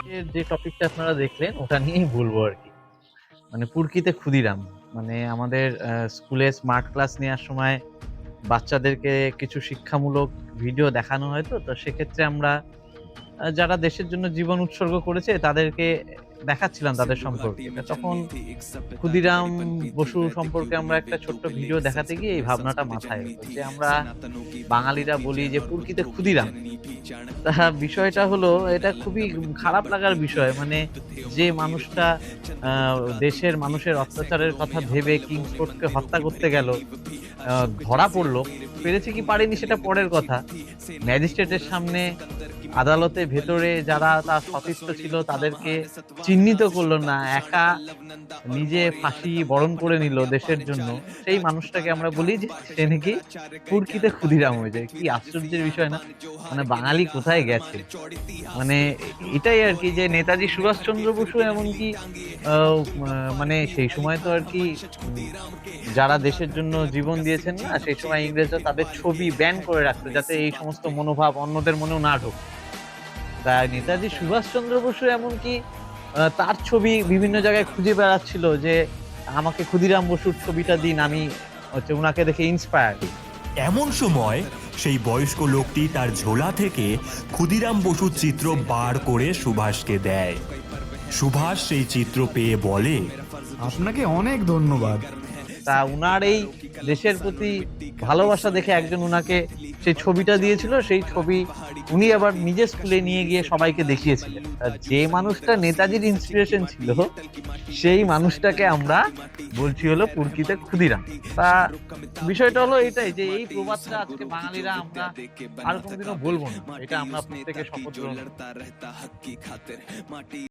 এর যে টপিকটা আপনারা দেখলেন ওটা নিয়েই বলবো আরকি। মানে পুরকিতে ক্ষুদিরাম। মানে আমাদের স্কুলে স্মার্ট ক্লাস নেওয়ার সময় বাচ্চাদেরকে কিছু শিক্ষামূলক ভিডিও দেখানো হয় তো। তো সেক্ষেত্রে আমরা যারা দেশের জন্য জীবন উৎসর্গ করেছে তাদেরকে দেখাচ্ছিলাম তাদের সম্পর্কে। তখন ক্ষুদিরাম বসু সম্পর্কে আমরা একটা ছোট্ট ভিডিও দেখাতে গিয়ে এই ভাবনাটা মাথায় এলো যে আমরা বাঙালিরা বলি যে পুরকিতে ক্ষুদিরাম। তা বিষয়টা হলো এটা খুবই খারাপ লাগার বিষয়। মানে যে মানুষটা আ দেশের মানুষের অত্যাচারের কথা ভেবে কিংসফোর্ডকে হত্যা করতে গেল, আ ধরা পড়ল। পেরেছে কি পারেনি সেটা পরের কথা। ম্যাজিস্ট্রেটের সামনে আদালতের ভেতরে যারা তার সতীর্থ ছিল তাদেরকে চিহ্নিত করল না। একা নিজে ফাঁসি বরণ করে নিল দেশের জন্য। সেই মানুষটাকে আমরা বলি যে সে নাকি পুরকিতে ক্ষুদিরাম হয়ে যায়। কি আশ্চর্যের বিষয় না? মানে বাঙালি কোথায় গেছে? মানে এটাই আরকি যে নেতাজি সুভাষচন্দ্র বসু এমনকি মা মানে সেই সময় তো আরকি উম যারা দেশের জন্য জীবন দিয়েছেন না? সেই সময় ইংরেজরা তাদের ছবি ব্যান করে রাখতো যাতে এই সমস্ত মনোভাব অন্যদের মনেও না ঢোকে। তাই নেতাজি সুভাষচন্দ্র বসু এমনকি তার ছবি বিভিন্ন জায়গায় খুঁজে বেড়াচ্ছিল যে, "আমাকে ক্ষুদিরাম বসুর ছবিটা দিন, আমি হচ্ছে উনাকে দেখে ইন্সপায়ার্ড।" এমন সময় সেই বয়স্ক লোকটি তার ঝোলা থেকে ক্ষুদিরাম বসুর চিত্র বার করে সুভাষকে দেয়। সুভাষ সেই চিত্র পেয়ে বলে, আপনাকে অনেক ধন্যবাদ। তা উনার এই দেশের প্রতি ভালোবাসা দেখে একজন উনাকে সেই ছবিটা দিয়েছিল। সেই ছবি উনি আবার নিজের স্কুলে নিয়ে গিয়ে সবাইকে দেখিয়েছিলেন। যে মানুষটা নেতাজির ইন্সপিরেশন ছিল, সেই মানুষটাকে আমরা বলছি হলো পুরকিতে ক্ষুদিরাম। তা বিষয়টা হলো এইটাই যে এই প্রবাদটা আজকে বাঙালিরা আমরা আর কোনদিনও বলব না। এটা আমরা প্রত্যেকে শপথ গ্রহণ করি।